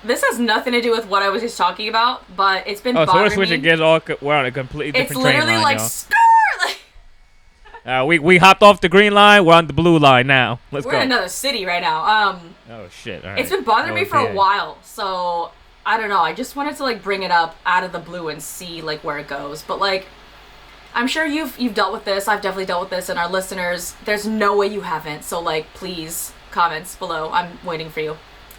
This has nothing to do with what I was just talking about, but it's been Oh, so we're bothering switching me. gears. All we're on a completely It's different train literally line, like y'all. skirt. Like We hopped off the green line. We're on the blue line now. Let's we're in go. another city right now. Oh shit! All It's right. been bothering me Oh for a yeah. while, so I don't know. I just wanted to like bring it up out of the blue and see like where it goes. But like, I'm sure you've dealt with this. I've definitely dealt with this, and our listeners, there's no way you haven't. So like, please comments below. I'm waiting for you.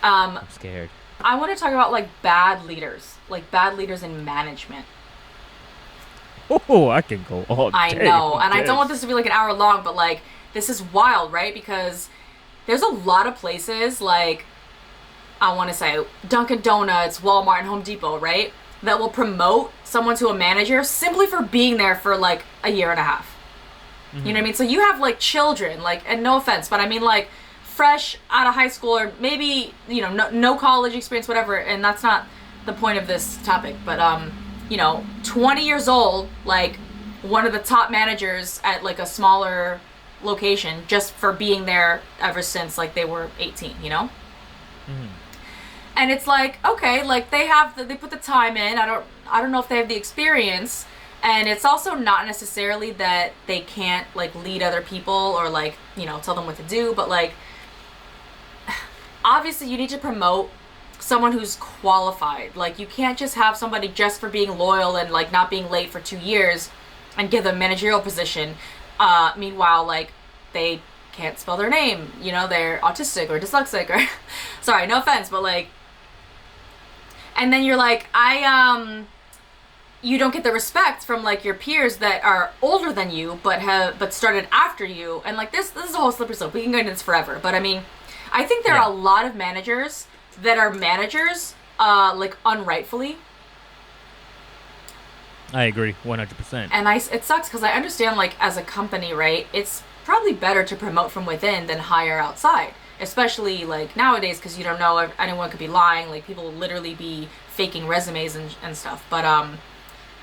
Um, I'm scared. I want to talk about like bad leaders in management. Oh, I can go all I day know, on and I don't want this. this to be like an hour long, but like, this is wild, right? Because there's a lot of places like I want to say Dunkin' Donuts, Walmart, and Home Depot, right? That will promote someone to a manager simply for being there for like a year and a half. You know what I mean? So you have like children, like, and no offense, but I mean like fresh out of high school or maybe, no college experience, whatever. And that's not the point of this topic, but, 20 years old, like one of the top managers at like a smaller location just for being there ever since like they were 18, you know? And it's like, okay, like they put the time in. I don't know if they have the experience, and it's also not necessarily that they can't like lead other people or like, tell them what to do, but like obviously you need to promote someone who's qualified. Like you can't just have somebody just for being loyal and like not being late for 2 years and give them a managerial position. Meanwhile, like they can't spell their name, they're autistic or dyslexic or sorry, no offense, but like, and then you're like, you don't get the respect from like your peers that are older than you but started after you, and like this is a whole slippery slope. We can go into this forever, but I mean, I think there are Yeah, a lot of managers that are managers like unrightfully, I agree 100%. and it sucks because I understand like as a company, right, it's probably better to promote from within than hire outside, especially like nowadays because you don't know if anyone could be lying, like people will literally be faking resumes and stuff, but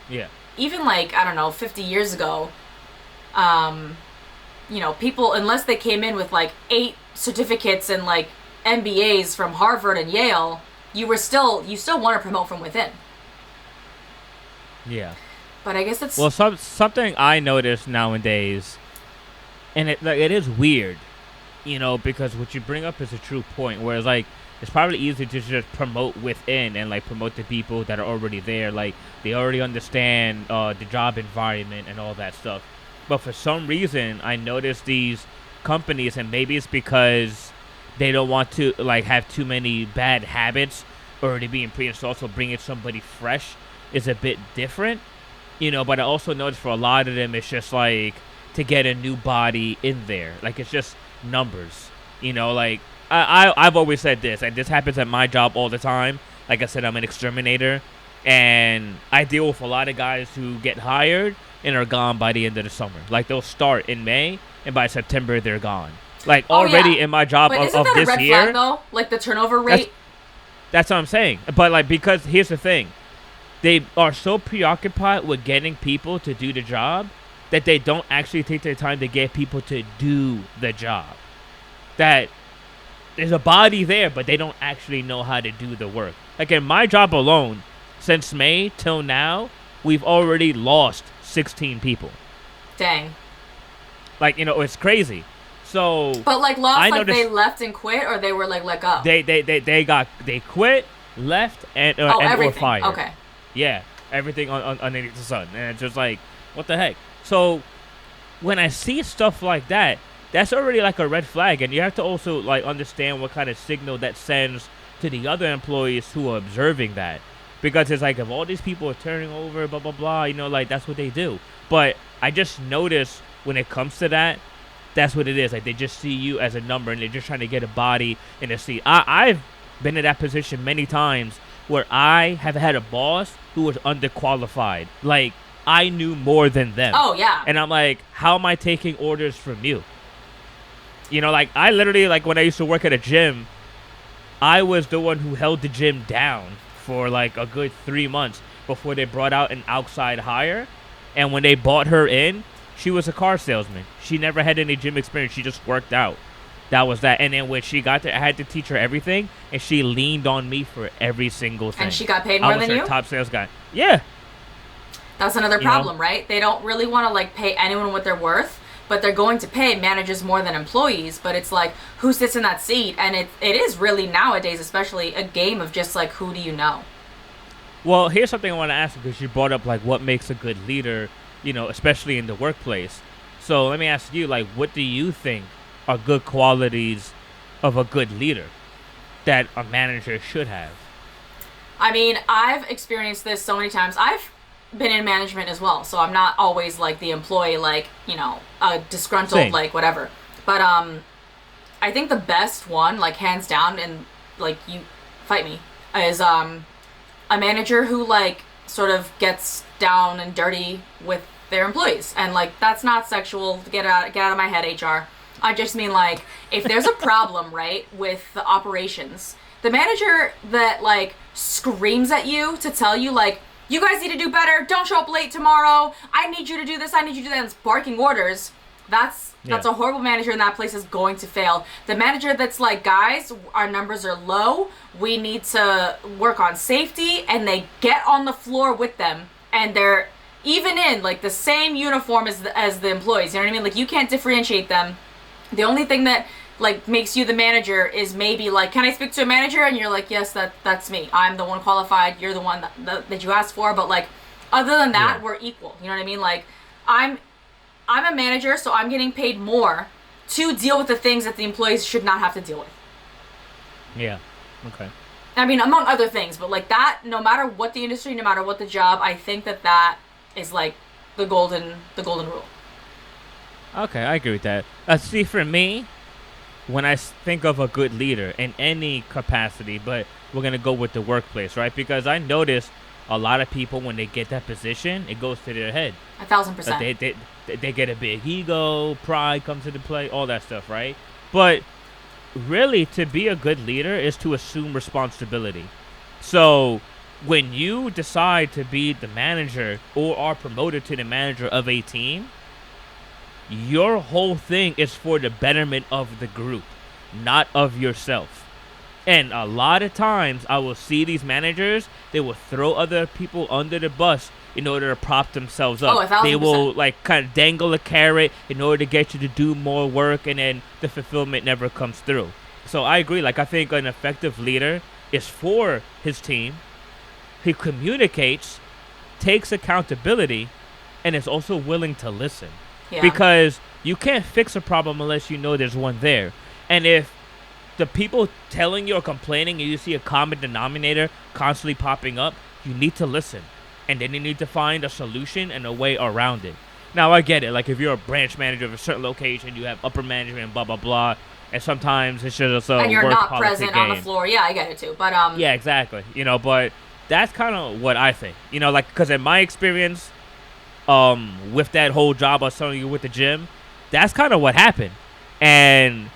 Yeah. even like I don't know 50 years ago, um people, unless they came in with like 8 certificates and like MBAs from Harvard and Yale, you still want to promote from within. Yeah. But I guess it's Well, something I notice nowadays, and it is weird, because what you bring up is a true point. Whereas like it's probably easy to just promote within and like promote the people that are already there. Like they already understand the job environment and all that stuff. But for some reason, I notice these companies, and maybe it's because they don't want to like have too many bad habits already being pre-installed. So bringing somebody fresh is a bit different. But I also noticed for a lot of them, it's just like to get a new body in there. Like it's just numbers. Like I've always said this, and this happens at my job all the time. Like I said, I'm an exterminator, and I deal with a lot of guys who get hired and are gone by the end of the summer. Like they'll start in May, and by September they're gone. Like oh yeah, already in my job but isn't of that a this red flag year. though, like the turnover That's rate? that's what I'm saying. But like because here's the thing, they are so preoccupied with getting people to do the job that they don't actually take their time to get people to do the job. That there's a body there, but they don't actually know how to do the work. Like in my job alone, since May till now, we've already lost 16 people. Dang. Like, it's crazy. So But like I lost, like noticed they left and quit, or they were like let go. they quit, left, and Oh, or everything. fired. Okay. Yeah, everything on underneath the sun, and it's just like, what the heck? So when I see stuff like that, that's already like a red flag, and you have to also like understand what kind of signal that sends to the other employees who are observing that, because it's like if all these people are turning over, blah blah blah, like that's what they do. But I just notice when it comes to that, that's what it is. Like they just see you as a number, and they're just trying to get a body in a seat. I've been in that position many times where I have had a boss who was underqualified. Like I knew more than them. Oh yeah. And I'm like, how am I taking orders from you? Like I literally, like when I used to work at a gym, I was the one who held the gym down for like a good 3 months before they brought out an outside hire. And when they bought her in, she was a car salesman. She never had any gym experience. She just worked out. That was that. And then when she got there, I had to teach her everything, and she leaned on me for every single thing. And she got paid I more was than her you? top sales guy. Yeah. That's another You know? problem, right? They don't really want to like pay anyone what they're worth, but they're going to pay managers more than employees. But it's like, who sits in that seat? And it is really nowadays, especially, a game of just like, who do you know? Well, here's something I want to ask you, because you brought up like what makes a good leader, especially in the workplace. So let me ask you, like, what do you think are good qualities of a good leader that a manager should have? I mean, I've experienced this so many times. I've been in management as well, so I'm not always like the employee, like, a disgruntled, Same. like, whatever. But I think the best one, like, hands down, and like, you fight me, is a manager who like sort of gets down and dirty with their employees. And like, that's not sexual. Get out of my head, HR. I just mean, like, if there's a problem, right, with the operations, the manager that like screams at you to tell you, like, you guys need to do better, don't show up late tomorrow, I need you to do this, I need you to do that, and it's barking orders, that's a horrible manager, and that place is going to fail. The manager that's like, guys, our numbers are low, we need to work on safety, and they get on the floor with them, and they're even in like the same uniform as the employees, you know what I mean? Like, you can't differentiate them. The only thing that like makes you the manager is maybe like, can I speak to a manager? And you're like, yes, that's me. I'm the one qualified. You're the one that you asked for. But like, other than that, we're equal. You know what I mean? Like, I'm a manager, so I'm getting paid more to deal with the things that the employees should not have to deal with. Yeah. Okay. I mean, among other things, but like that, no matter what the industry, no matter what the job, I think that is like the golden rule. Okay, I agree with that. See, for me, when I think of a good leader in any capacity, but we're going to go with the workplace, right? Because I notice a lot of people, when they get that position, it goes to their head. 1,000%. They get a big ego, pride comes into play, all that stuff, right? But really, to be a good leader is to assume responsibility. So when you decide to be the manager or are promoted to the manager of a team, your whole thing is for the betterment of the group, not of yourself. And a lot of times I will see these managers, they will throw other people under the bus in order to prop themselves up. 1,000%. They will like kind of dangle a carrot in order to get you to do more work, and then the fulfillment never comes through. So I agree. Like, I think an effective leader is for his team. He communicates, takes accountability, and is also willing to listen. Yeah. Because you can't fix a problem unless you know there's one there. And if the people telling you or complaining and you see a common denominator constantly popping up, you need to listen. And then you need to find a solution and a way around it. Now, I get it. Like, if you're a branch manager of a certain location, you have upper management and blah, blah, blah. And sometimes it's just a and you're work not policy present game. on the floor. Yeah, I get it too. But Yeah, exactly. But that's kind of what I think. Like, because in my experience, with that whole job I was telling you with the gym, that's kind of what happened. And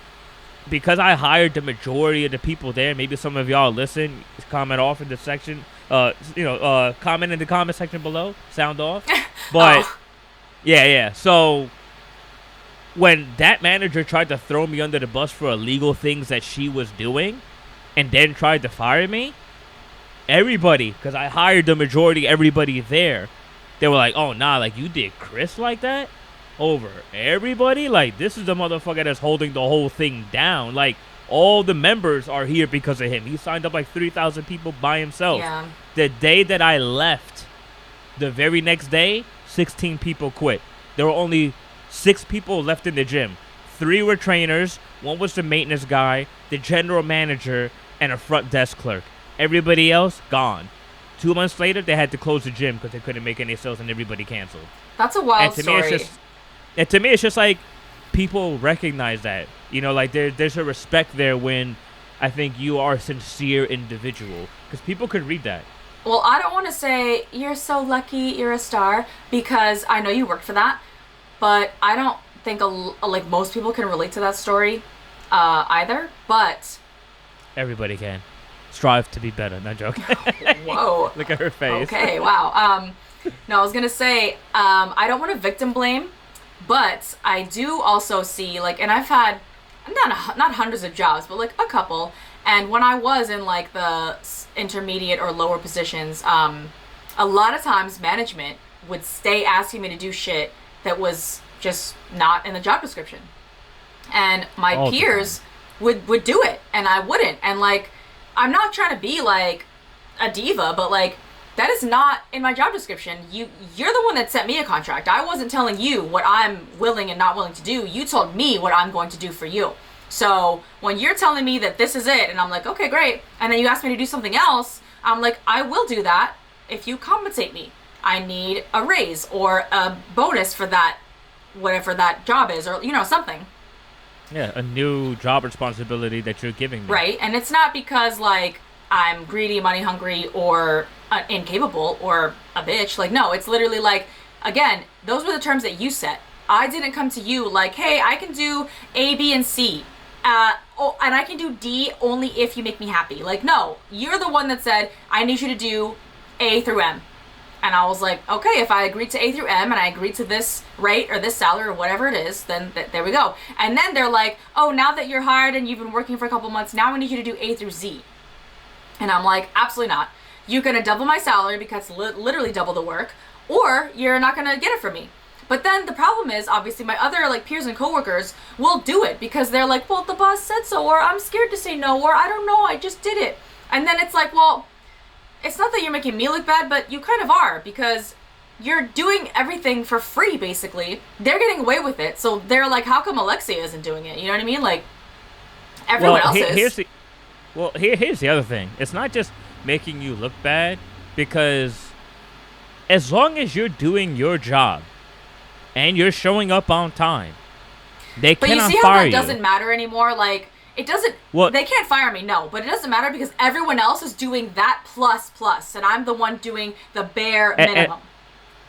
because I hired the majority of the people there, maybe some of y'all listen, comment off in the section, comment in the comment section below, sound off. But yeah. So when that manager tried to throw me under the bus for illegal things that she was doing, and then tried to fire me, everybody, because I hired the majority, everybody there, they were like, oh, nah, like, you did Chris like that over everybody? Like, this is the motherfucker that's holding the whole thing down. Like, all the members are here because of him. He signed up like 3,000 people by himself. Yeah. The day that I left, the very next day, 16 people quit. There were only 6 people left in the gym. 3 were trainers, 1 was the maintenance guy, the general manager, and a front desk clerk. Everybody else, gone. 2 months later, they had to close the gym because they couldn't make any sales and everybody canceled. That's a wild and to story. To me, it's just like people recognize that. Like there's a respect there when I think you are a sincere individual. Because people could read that. Well, I don't want to say you're so lucky you're a star, because I know you worked for that. But I don't think like most people can relate to that story either. But everybody can. Strive to be better. No joke. Whoa. Look at her face. Okay, wow. No, I was going to say, I don't want to victim blame, but I do also see, like, and I've had not hundreds of jobs, but like a couple. And when I was in like the intermediate or lower positions, a lot of times management would stay asking me to do shit that was just not in the job description. And my peers would do it and I wouldn't. And like, I'm not trying to be like a diva, but like, that is not in my job description. You're the one that sent me a contract. I wasn't telling you what I'm willing and not willing to do. You told me what I'm going to do for you. So when you're telling me that this is it, and I'm like, okay, great, and then you ask me to do something else, I'm like, I will do that if you compensate me. I need a raise or a bonus for that, whatever that job is, or, you know, something. Yeah, a new job responsibility that you're giving me. Right, and it's not because, like, I'm greedy, money hungry, or incapable, or a bitch. Like, no, it's literally like, again, those were the terms that you set. I didn't come to you like, hey, I can do A, B, and C. And I can do D only if you make me happy. Like, no, you're the one that said, I need you to do A through M. And I was like, okay, if I agreed to A through M and I agreed to this rate or this salary or whatever it is, then there we go. And then they're like, oh, now that you're hired and you've been working for a couple months, now we need you to do A through Z. And I'm like, absolutely not. You're going to double my salary because literally double the work, or you're not going to get it from me. But then the problem is, obviously, my other like peers and coworkers will do it because they're like, well, the boss said so, or I'm scared to say no, or I don't know, I just did it. And then it's like, well, it's not that you're making me look bad, but you kind of are, because you're doing everything for free, basically. They're getting away with it, so they're like, how come Alexia isn't doing it? You know what I mean? Like, everyone else is. Here's the other thing. It's not just making you look bad, because as long as you're doing your job and you're showing up on time, they cannot fire you. But you see how that doesn't matter anymore? Like, it doesn't, they can't fire me, no, but it doesn't matter because everyone else is doing that plus, and I'm the one doing the bare minimum.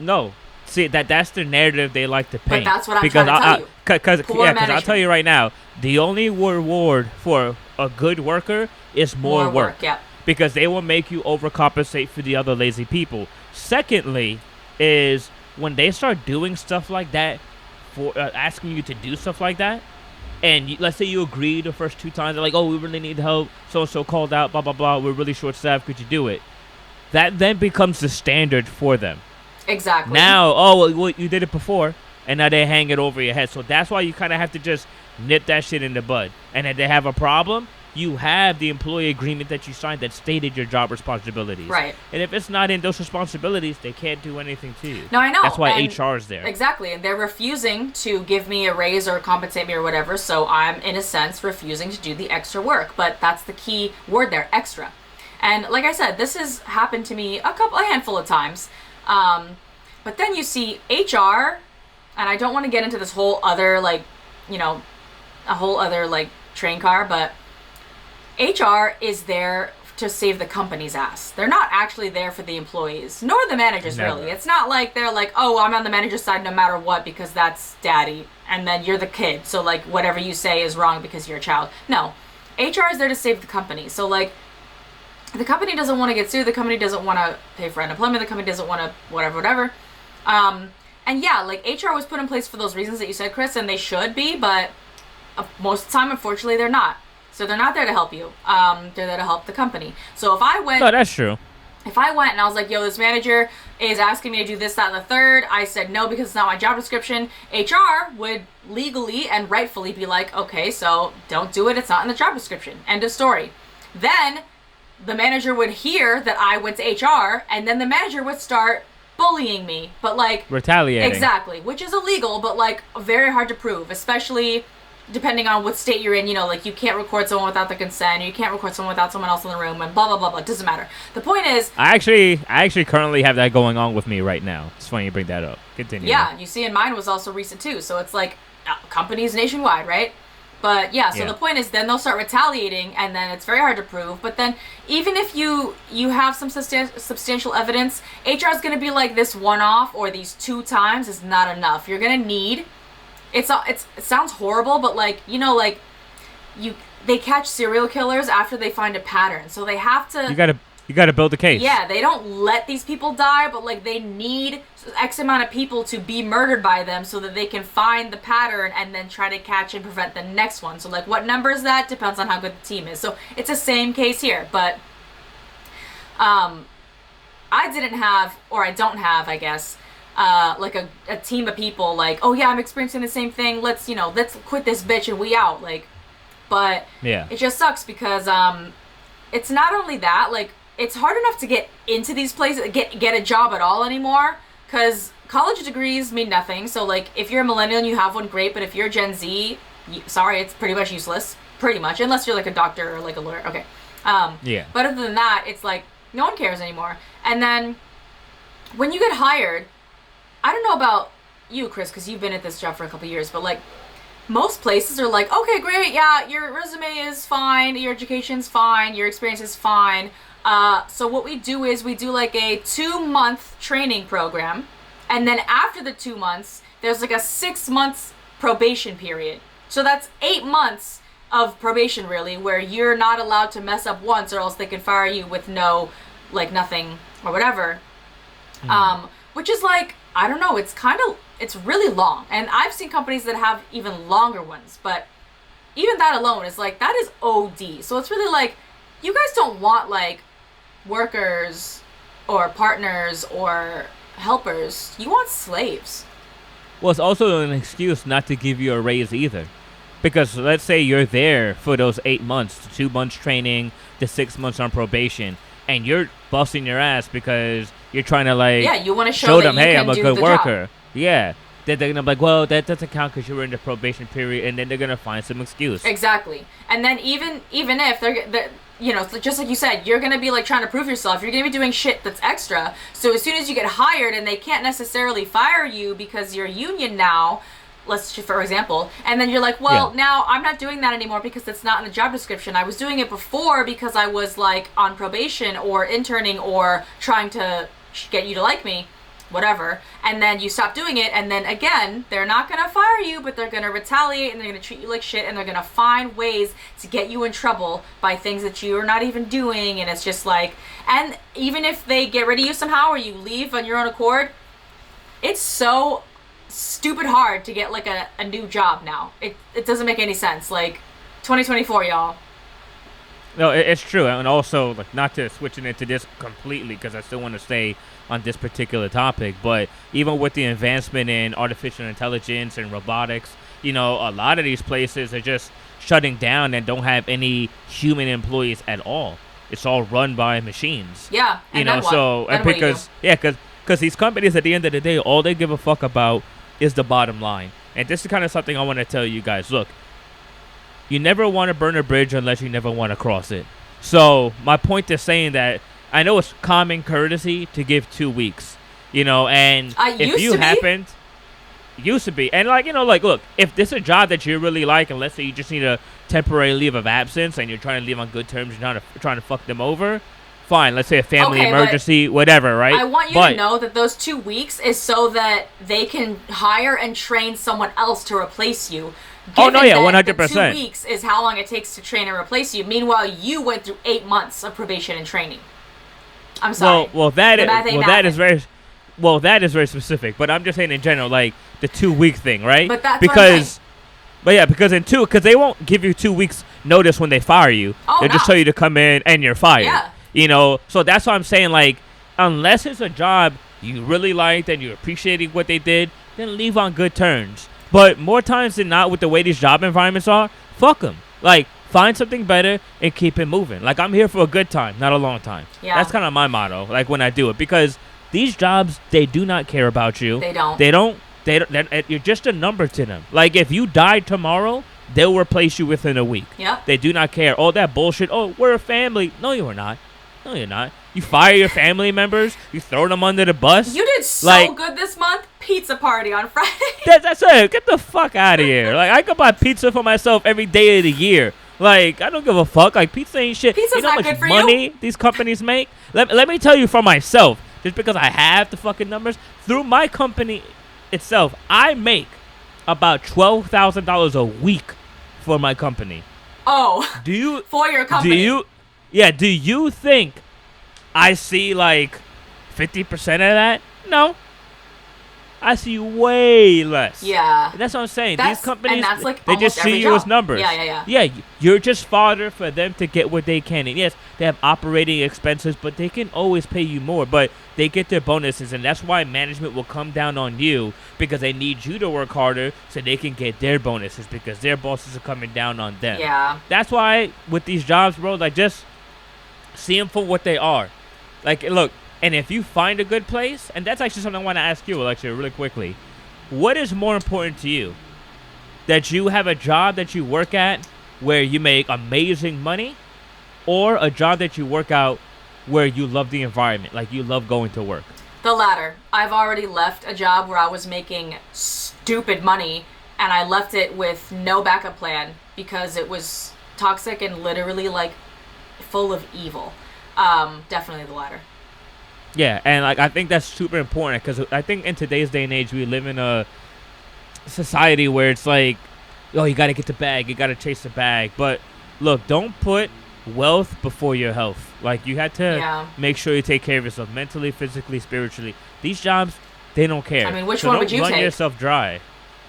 No. See, that's the narrative they like to paint. But that's what I'm trying to tell you. Because I'll tell you right now, the only reward for a good worker is more work. Yeah. Because they will make you overcompensate for the other lazy people. Secondly, is when they start doing stuff like that, for asking you to do stuff like that, and let's say you agree the first 2 times, they're like, oh, we really need help, so-and-so called out, blah, blah, blah, we're really short-staffed, could you do it? That then becomes the standard for them. Exactly. Now, well, you did it before, and now they hang it over your head. So that's why you kind of have to just nip that shit in the bud. And if they have a problem, you have the employee agreement that you signed that stated your job responsibilities. Right. And if it's not in those responsibilities, they can't do anything to you. No, I know. That's why HR is there. Exactly. And they're refusing to give me a raise or compensate me or whatever. So I'm, in a sense, refusing to do the extra work. But that's the key word there, extra. And like I said, this has happened to me a handful of times. But then you see HR, and I don't want to get into this whole other, like, you know, a whole other, like, train car, but HR is there to save the company's ass. They're not actually there for the employees, nor the managers. Never. Really. It's not like they're like, oh, I'm on the manager's side no matter what because that's daddy, and then you're the kid, so, like, whatever you say is wrong because you're a child. No. HR is there to save the company. So, like, the company doesn't want to get sued. The company doesn't want to pay for unemployment. The company doesn't want to whatever. And yeah, like, HR was put in place for those reasons that you said, Chris, and they should be, but most of the time, unfortunately, they're not. So they're not there to help you. They're there to help the company. So if I went... No, that's true. If I went and I was like, yo, this manager is asking me to do this, that, and the third, I said no because it's not my job description, HR would legally and rightfully be like, okay, so don't do it. It's not in the job description. End of story. Then the manager would hear that I went to HR, and then the manager would start bullying me, but like... retaliating. Exactly, which is illegal, but like very hard to prove, especially depending on what state you're in. You know, like, you can't record someone without their consent, you can't record someone without someone else in the room, and blah, blah, blah, blah. It doesn't matter. The point is... I actually currently have that going on with me right now. It's funny you bring that up. Continue. Yeah, you see, and mine was also recent too, so it's like companies nationwide, right? But yeah, so the point is then they'll start retaliating, and then it's very hard to prove. But then even if you have some substantial evidence, HR is going to be like, this one-off or these 2 times is not enough. You're going to need... It sounds horrible, but like, you know, like, they catch serial killers after they find a pattern. So they have to... You got to build the case. Yeah, they don't let these people die, but like they need X amount of people to be murdered by them so that they can find the pattern and then try to catch and prevent the next one. So like what number is that depends on how good the team is. So it's the same case here, but I didn't have, or I don't have, I guess, like a team of people like, oh yeah, I'm experiencing the same thing. Let's quit this bitch and we out. Like, but yeah, it just sucks because it's not only that, like it's hard enough to get into these places, get a job at all anymore, because college degrees mean nothing. So like if you're a millennial and you have one, great, but if you're Gen Z, sorry, it's pretty much useless, pretty much, unless you're like a doctor or like a lawyer. Okay. Yeah. But other than that, it's like no one cares anymore. And then when you get hired, I don't know about you, Chris, because you've been at this job for a couple years, but like most places are like, okay, great, yeah, your resume is fine, your education's fine, your experience is fine. So what we do is we do like a 2-month training program, and then after the 2 months, there's like a 6 months probation period. So that's 8 months of probation, really, where you're not allowed to mess up once, or else they can fire you with no, like, nothing or whatever. Which is like, I don't know, it's really long. And I've seen companies that have even longer ones, but even that alone is like, that is OD. So it's really like, you guys don't want like workers or partners or helpers. You want slaves. Well, it's also an excuse not to give you a raise either. Because let's say you're there for those 8 months, the 2 months training, the 6 months on probation, and you're busting your ass because you're trying to like you want to show them, that you hey, can I'm a do good the worker. job. Yeah. Then they're gonna be like, well, that doesn't count because you were in the probation period, and then they're gonna find some excuse. Exactly. And then even if they're you know, just like you said, you're gonna be like trying to prove yourself. You're gonna be doing shit that's extra. So as soon as you get hired, and they can't necessarily fire you because you're union now, for example, and then you're like, well, now I'm not doing that anymore because it's not in the job description. I was doing it before because I was like on probation or interning or trying to get you to like me, whatever. And then you stop doing it, and then again, they're not gonna fire you, but they're gonna retaliate, and they're gonna treat you like shit, and they're gonna find ways to get you in trouble by things that you're not even doing. And it's just like, and even if they get rid of you somehow or you leave on your own accord, it's so stupid hard to get like a new job now. It doesn't make any sense. Like 2024, y'all. No, it's true. And also, like, not to switching into this completely, because I still want to stay on this particular topic, but even with the advancement in artificial intelligence and robotics, you know, a lot of these places are just shutting down and don't have any human employees at all. It's all run by machines. Yeah, you know, so and because these companies at the end of the day, all they give a fuck about is the bottom line. And this is kind of something I want to tell you guys. Look, you never want to burn a bridge unless you never want to cross it. So my point is saying that I know it's common courtesy to give 2 weeks, you know, and if you happened, used to be, and like, you know, like, look, if this is a job that you really like, and let's say you just need a temporary leave of absence and you're trying to leave on good terms, you're not trying to fuck them over, fine, let's say a family emergency, whatever, right? I want you to know that those 2 weeks is so that they can hire and train someone else to replace you. Oh, no, yeah, 100%. 2 weeks is how long it takes to train and replace you. Meanwhile, you went through 8 months of probation and training. I'm sorry. That is very specific. But I'm just saying in general, like the 2 week thing, right? But that's what I'm saying. Because they won't give you 2 weeks notice when they fire you. They'll just tell you to come in and you're fired. Yeah. You know, so that's why I'm saying, like, unless it's a job you really liked and you're appreciating what they did, then leave on good terms. But more times than not, with the way these job environments are, fuck them. Like, find something better and keep it moving. Like, I'm here for a good time, not a long time. Yeah. That's kind of my motto, like, when I do it. Because these jobs, they do not care about you. They don't. You're just a number to them. Like, if you died tomorrow, they'll replace you within a week. Yep. They do not care. All that bullshit, oh, we're a family. No, you are not. No, you're not. You fire your family members. You throw them under the bus. You did so good this month. Pizza party on Friday. That's it. Get the fuck out of here. Like, I could buy pizza for myself every day of the year. Like, I don't give a fuck. Like, pizza ain't shit. Pizza's you know how not much good for money you? These companies make? Let me tell you for myself. Just because I have the fucking numbers. Through my company itself, I make about $12,000 a week for my company. Oh. For your company. Do you think I see like 50% of that. No, I see way less. Yeah. And that's what I'm saying. That's, These companies, and that's like they just almost every see you as job. numbers. Yeah. Yeah, you're just fodder for them to get what they can. And yes, they have operating expenses, but they can always pay you more. But they get their bonuses, and that's why management will come down on you because they need you to work harder so they can get their bonuses because their bosses are coming down on them. Yeah. That's why with these jobs, bro, like just see them for what they are. Like, look, and if you find a good place, and that's actually something I want to ask you, Alexia, really quickly. What is more important to you? That you have a job that you work at where you make amazing money, or a job that you work out where you love the environment, like you love going to work? The latter. I've already left a job where I was making stupid money, and I left it with no backup plan because it was toxic and literally like full of evil. Definitely the latter. Yeah, and like I think that's super important because I think in today's day and age we live in a society where it's like, oh, you got to get the bag, you got to chase the bag. But look, don't put wealth before your health. Like you have to make sure you take care of yourself mentally, physically, spiritually. These jobs, they don't care. I mean, which one would you run take? Yourself dry.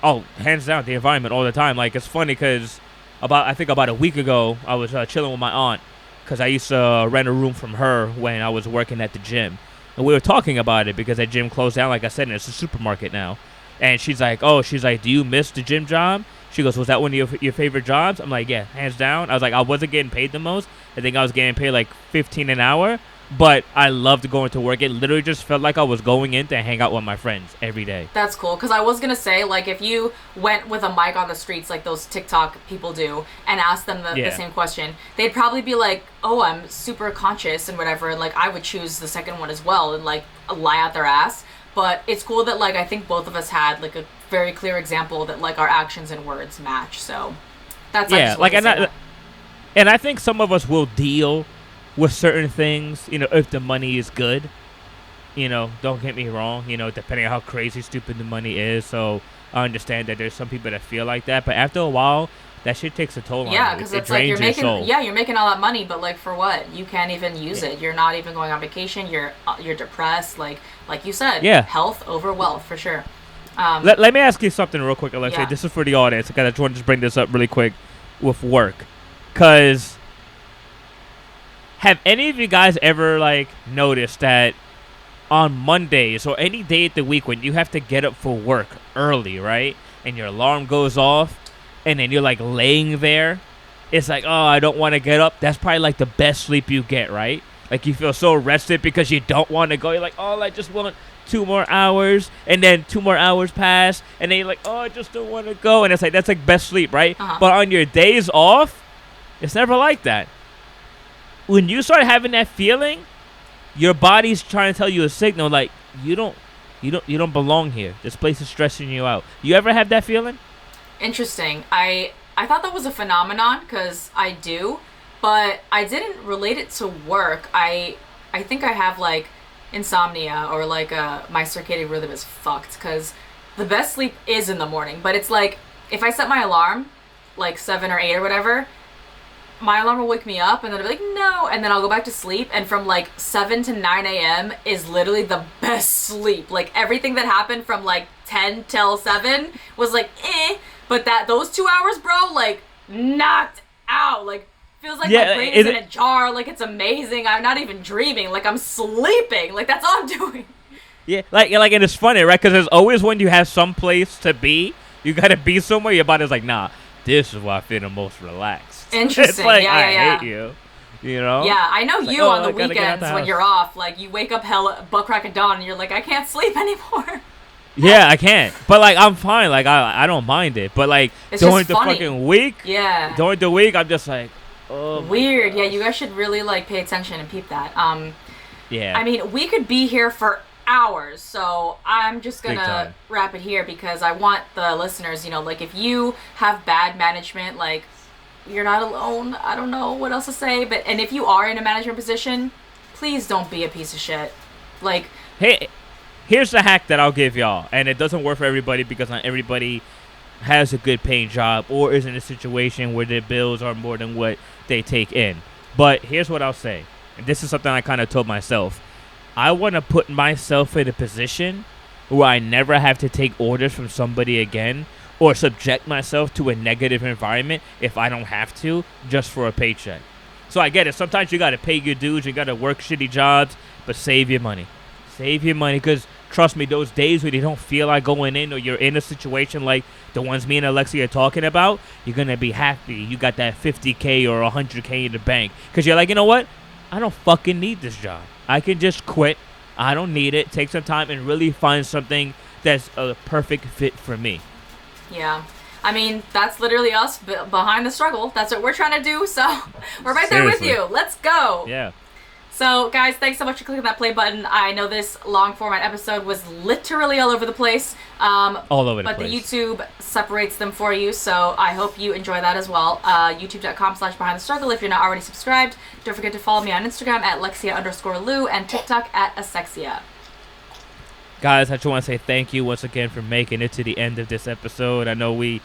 Oh, hands down, the environment all the time. Like it's funny because I think about a week ago I was chilling with my aunt because I used to rent a room from her when I was working at the gym. And we were talking about it because that gym closed down, like I said, and it's a supermarket now. And she's like, do you miss the gym job? She goes, was that one of your favorite jobs? I'm like, yeah, hands down. I was like, I wasn't getting paid the most. I think I was getting paid like $15 an hour. But I loved going to work. It literally just felt like I was going in to hang out with my friends every day. That's cool. Because I was going to say, like, if you went with a mic on the streets like those TikTok people do and asked them the same question, they'd probably be like, oh, I'm super conscious and whatever. And, like, I would choose the second one as well and, like, lie out their ass. But it's cool that, like, I think both of us had, like, a very clear example that, like, our actions and words match. So that's and I think some of us will deal with certain things, you know, if the money is good. You know, don't get me wrong, you know, depending on how crazy stupid the money is. So I understand that there's some people that feel like that, but after a while that shit takes a toll on you. Yeah, because it's like you're making all that money, but like for what? You can't even use it. You're not even going on vacation. You're depressed, like you said. Yeah. Health over wealth for sure. Let me ask you something real quick, Alexia. Yeah. This is for the audience. I just want to just bring this up really quick with work, because have any of you guys ever like noticed that on Mondays or any day of the week when you have to get up for work early, right? And your alarm goes off and then you're like laying there. It's like, oh, I don't want to get up. That's probably like the best sleep you get, right? Like you feel so rested because you don't want to go. You're like, oh, I just want 2 more hours. And then 2 more hours pass. And then you're like, oh, I just don't want to go. And it's like, that's like best sleep, right? Uh-huh. But on your days off, it's never like that. When you start having that feeling, your body's trying to tell you a signal like you don't belong here. This place is stressing you out. You ever have that feeling? Interesting. I thought that was a phenomenon because I do, but I didn't relate it to work. I think I have like insomnia or like my circadian rhythm is fucked because the best sleep is in the morning. But it's like if I set my alarm like 7 or 8 or whatever, my alarm will wake me up and then I'll be like, no. And then I'll go back to sleep. And from like 7 to 9 a.m. is literally the best sleep. Like everything that happened from like 10 till 7 was like, eh. But those 2 hours, bro, like knocked out. Like feels like my brain is in a jar. Like it's amazing. I'm not even dreaming. Like I'm sleeping. Like that's all I'm doing. Yeah, like and it's funny, right? Because there's always when you have some place to be, you got to be somewhere. Your body's like, nah, this is where I feel the most relaxed. Interesting. It's like, yeah. I hate you. You know? Yeah, I know it's you like, on the weekends when you're off. Like, you wake up butt crack of dawn and you're like, I can't sleep anymore. Yeah, I can't. But, like, I'm fine. Like, I don't mind it. But, like, it's during the fucking week. Yeah. During the week, I'm just like, oh. Weird. Yeah, you guys should really, like, pay attention and peep that. Yeah. I mean, we could be here for hours, so I'm just gonna wrap it here because I want the listeners, you know, like, if you have bad management, like, you're not alone. I don't know what else to say, and if you are in a management position, please don't be a piece of shit. Like, hey, here's the hack that I'll give y'all, and it doesn't work for everybody because not everybody has a good paying job or is in a situation where their bills are more than what they take in. But here's what I'll say. and this is something I kind of told myself, I want to put myself in a position where I never have to take orders from somebody again or subject myself to a negative environment if I don't have to, just for a paycheck. So I get it. Sometimes you got to pay your dues. You got to work shitty jobs, but save your money. Save your money, because trust me, those days where you don't feel like going in, or you're in a situation like the ones me and Alexia are talking about, you're going to be happy you got that $50K or $100K in the bank. Because you're like, you know what? I don't fucking need this job. I can just quit. I don't need it. Take some time and really find something that's a perfect fit for me. Yeah. I mean, that's literally us behind the struggle. That's what we're trying to do. So we're right there with you. Let's go. Yeah. So, guys, thanks so much for clicking that play button. I know this long format episode was literally all over the place. All over the place. But the YouTube separates them for you, so I hope you enjoy that as well. YouTube.com/BehindTheStruggle if you're not already subscribed. Don't forget to follow me on Instagram at Lexia_Lou and TikTok at Asexia. Guys, I just want to say thank you once again for making it to the end of this episode. I know we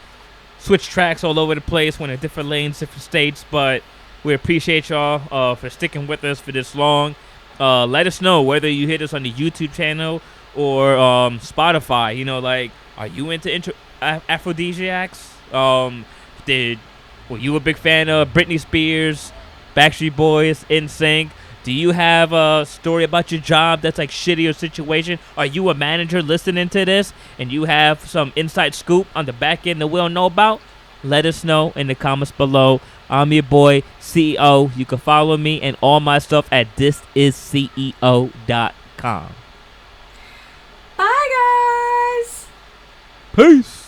switched tracks all over the place, went in different lanes, different states, but we appreciate y'all for sticking with us for this long. Let us know whether you hit us on the YouTube channel or Spotify. You know, like, are you into aphrodisiacs? Were you a big fan of Britney Spears, Backstreet Boys, NSYNC? Do you have a story about your job that's like shitty or situation? Are you a manager listening to this and you have some inside scoop on the back end that we don't know about? Let us know in the comments below. I'm your boy, CEO. You can follow me and all my stuff at thisisceo.com. Bye, guys. Peace.